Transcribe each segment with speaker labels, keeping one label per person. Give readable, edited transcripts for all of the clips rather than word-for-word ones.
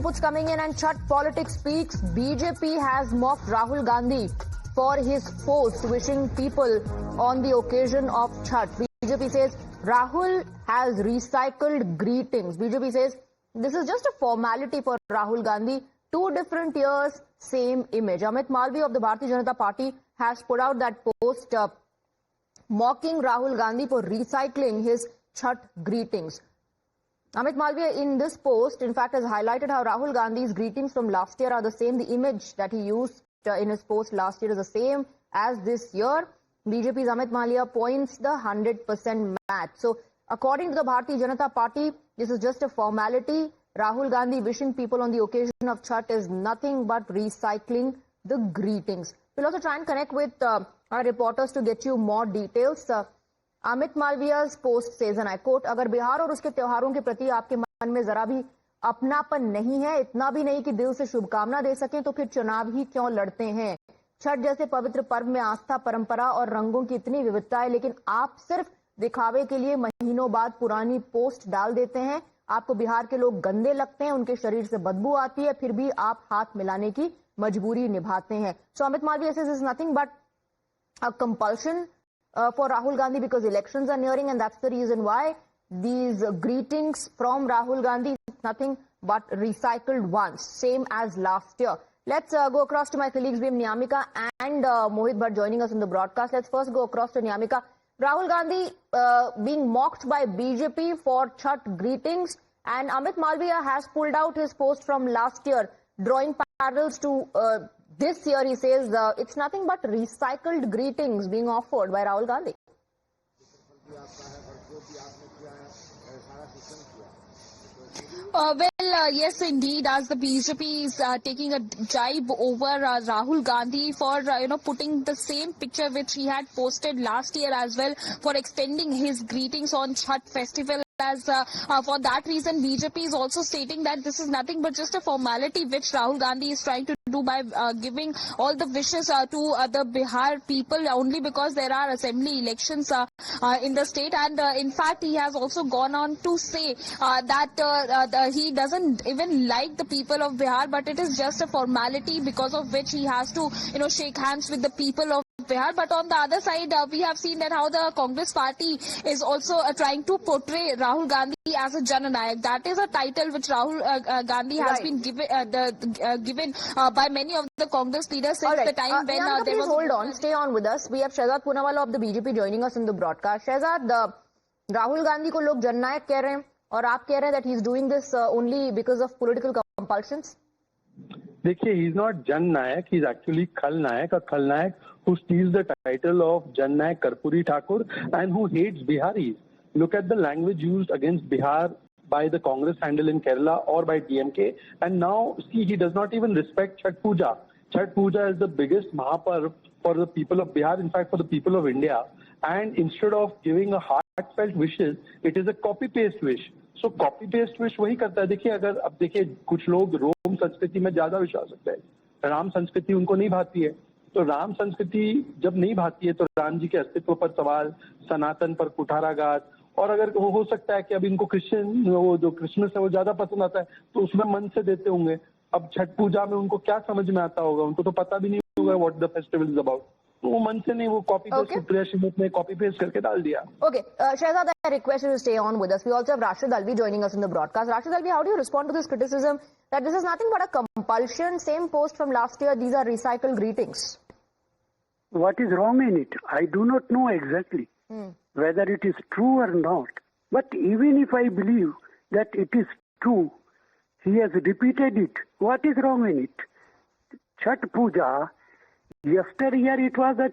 Speaker 1: inputs coming in, and Chhat Politics speaks. BJP has mocked Rahul Gandhi for his post wishing people on the occasion of Chhat. BJP says Rahul has recycled greetings. BJP says this is just a formality for Rahul Gandhi. 2 different years, same image. Amit Malviya of the Bharatiya Janata Party has put out that post mocking Rahul Gandhi for recycling his Chhat greetings. Amit Malviya in this post, in fact, has highlighted how Rahul Gandhi's greetings from last year are the same. The image that he used in his post last year is the same as this year. BJP's Amit Malviya points the 100% match. So, according to the Bharatiya Janata Party, this is just a formality. Rahul Gandhi wishing people on the occasion of Chhat is nothing but recycling the greetings. We'll also try and connect with our reporters to get you more details. Amit Malviya's post says, and I quote, अगर बिहार और उसके त्योहारों के प्रति आपके मन में जरा भी अपनापन नहीं है, इतना भी नहीं कि दिल से शुभकामना दे सकें, तो फिर चुनाव ही क्यों लड़ते हैं? छठ जैसे पवित्र पर्व में आस्था, परंपरा और रंगों की इतनी विविधता है, लेकिन आप सिर्फ दिखावे के लिए महीनों बाद पुरानी पोस्ट डाल देते हैं। आपको बिहार के लोग गंदे लगते हैं, उनके शरीर से बदबू आती है, फिर भी आप हाथ मिलाने की मजबूरी निभाते हैं। So Amit Malviya says is nothing but a compulsion for Rahul Gandhi because elections are nearing, and that's the reason why these greetings from Rahul Gandhi is nothing but recycled ones, same as last year. Let's go across to my colleagues, we have Niyamika and Mohit Bhatt joining us in the broadcast. Let's first go across to Niyamika. Rahul Gandhi being mocked by BJP for Chhat greetings, and Amit Malviya has pulled out his post from last year, drawing parallels to this year. He says it's nothing but recycled greetings being offered by Rahul Gandhi.
Speaker 2: Yes, indeed, as the BJP is taking a jibe over Rahul Gandhi for, putting the same picture which he had posted last year as well, for extending his greetings on Chhat festival. As for that reason, BJP is also stating that this is nothing but just a formality which Rahul Gandhi is trying to do by giving all the wishes to the Bihar people only because there are assembly elections in the state. And in fact, he has also gone on to say that he doesn't even like the people of Bihar, but it is just a formality because of which he has to, shake hands with the people of Bihar. But on the other side, we have seen that how the Congress party is also trying to portray Rahul Gandhi as a Jananayak. That is a title which Rahul Gandhi has been given by many of the Congress leaders since the time when there was...
Speaker 1: Hold on, stay on with us. We have Shehzad Poonawalla of the BJP joining us in the broadcast. Shehzad, Rahul Gandhi को लोग जननायक कह रहे हैं और आप कह रहे हैं that he's doing this only because of political compulsions.
Speaker 3: देखिए, he's not Jannayak, he's actually Khalnayak, a Khalnayak who steals the title of Jannayak Karpuri Thakur and who hates Biharis. Look at the language used against Bihar by the Congress handle in Kerala or by DMK, and now see, he does not even respect Chhat Puja. Chhat Puja is the biggest Mahaparv for the people of Bihar, in fact for the people of India, and instead of giving a heartfelt wishes, it is a copy-paste wish. So copy-paste wish वही करता है. देखिए, अगर अब देखिए कुछ लोग रोम संस्कृति में ज्यादा विश्वास रखते हैं, राम संस्कृति उनको नहीं भाती है, तो राम संस्कृति जब नहीं भाती है तो राम जी के अस्तित्व पर सवाल, सनातन पर कुठाराघात, और अगर वो हो सकता है कि अब इनको क्रिश्चियन वो जो क्रिसमस है वो ज्यादा पसंद आता है तो उसमें मन से देते होंगे. अब छठ पूजा में उनको क्या समझ में आता होगा, उनको तो पता भी नहीं होगा what the festival is about. वो मन से नहीं, वो कॉपी पेस्ट में कॉपी पेस्ट करके डाल दिया.
Speaker 1: Okay, Shehzad, I request you to stay on with us. We also have Rashid Alvi joining us in the broadcast. Rashid Alvi, how do you respond to this criticism that this is nothing but a compulsion? Same post from last year, these are recycled greetings.
Speaker 4: What is wrong in it? I do not know exactly whether it is true or not. But even if I believe that it is true, he has repeated it. What is wrong in it? Chhat Puja, yesteryear it was the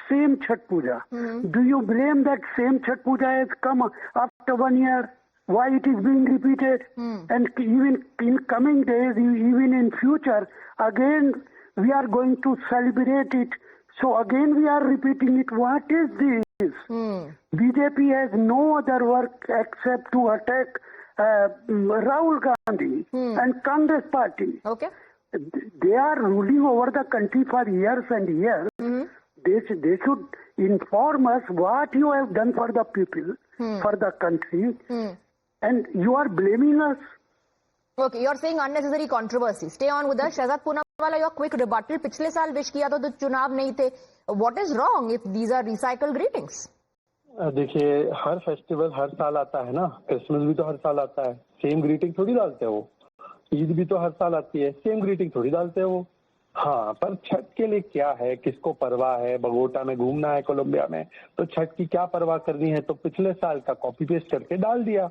Speaker 4: same Chhat Puja. Do you blame that same Chhat Puja has come after 1 year? Why it is being repeated? And even in coming days, even in future, again we are going to celebrate it. So again we are repeating it. What is this? BJP has no other work except to attack Rahul Gandhi and Congress party.
Speaker 1: Okay.
Speaker 4: They are ruling over the country for years and years. They should inform us what you have done for the people, for the country, and you are blaming us.
Speaker 1: Okay, you're saying unnecessary controversy. Stay on with us. Shehzad Poonawalla, your quick rebuttal. पिछले साल wish किया तो चुनाव नहीं थे. What is wrong if these are recycled greetings?
Speaker 3: देखिए, हर festival हर साल आता है ना. क्रिसमस भी तो हर साल आता है. सेम ग्रीटिंग थोड़ी डालते हैं वो. ईद भी तो हर साल आती है. सेम ग्रीटिंग थोड़ी डालते हैं वो. हाँ, पर छठ के लिए क्या है, किसको परवाह है? बगोटा में घूमना है, कोलंबिया में, तो छठ की क्या परवाह करनी है? तो पिछले साल का कॉपी पेस्ट करके डाल दिया.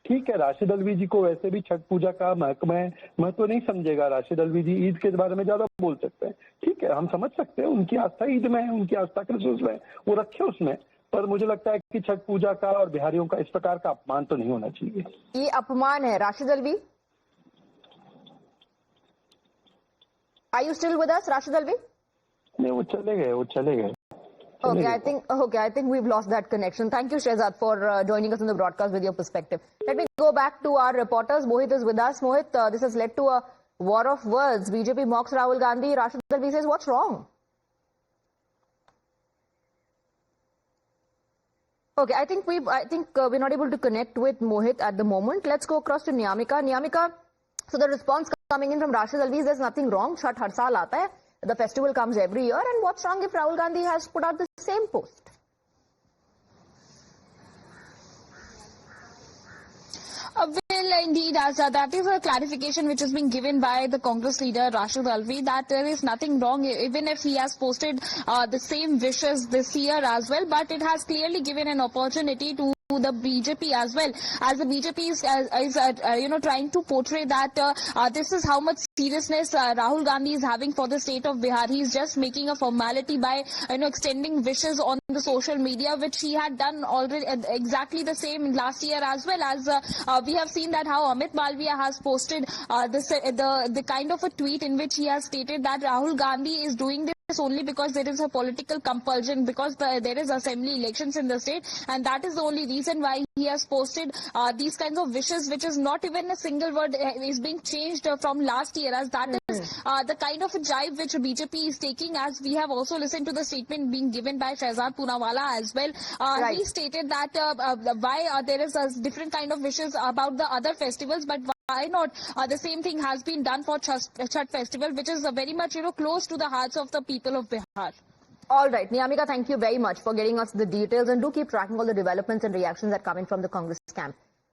Speaker 3: ठीक है, राशिद अल्वी जी को वैसे भी छठ पूजा का महत्व नहीं समझेगा. राशिद अल्वी जी ईद के बारे में ज्यादा बोल सकते हैं. ठीक है, हम समझ सकते हैं, उनकी आस्था ईद में है, उनकी आस्था क्रिसमस में, वो रखे उसमें. पर मुझे लगता है कि छठ पूजा का और बिहारियों का इस प्रकार का अपमान तो नहीं होना चाहिए.
Speaker 1: ये अपमान है. Rashid Alvi, are you still with us, Rashid Alvi?
Speaker 3: नहीं, वो चले गए.
Speaker 1: Okay, I think we've lost that connection. Thank you, Shehzad, for joining us on the broadcast with your perspective. Let me go back to our reporters. Mohit is with us. Mohit, this has led to a war of words. BJP mocks Rahul Gandhi. Rashid Alvi says, what's wrong? Okay, I think we're not able to connect with Mohit at the moment. Let's go across to Niyamika. Niyamika, so the response coming in from Rashid Alvi is there's nothing wrong. Chhat har saal aata hai. The festival comes every year, and what's wrong if Rahul Gandhi has put out the same post?
Speaker 2: Well, indeed, that is a clarification which has been given by the Congress leader Rashid Alvi, that there is nothing wrong even if he has posted the same wishes this year as well, but it has clearly given an opportunity to the BJP as well, as the BJP is trying to portray that this is how much seriousness Rahul Gandhi is having for the state of Bihar. He is just making a formality by extending wishes on the social media, which he had done already exactly the same last year as well. As we have seen that how Amit Malviya has posted the kind of a tweet in which he has stated that Rahul Gandhi is doing this only because there is a political compulsion, because there is assembly elections in the state, and that is the only reason why he has posted these kinds of wishes, which is not even a single word is being changed from last year, as that is the kind of a jibe which BJP is taking, as we have also listened to the statement being given by Shehzad Poonawalla as well.
Speaker 1: Right.
Speaker 2: He stated that why there is a different kind of wishes about the other festivals, but why not the same thing has been done for Chhath festival, which is very much close to the hearts of the people of Bihar.
Speaker 1: All right, Niyamika, thank you very much for getting us the details, and do keep tracking all the developments and reactions that come in from the Congress camp.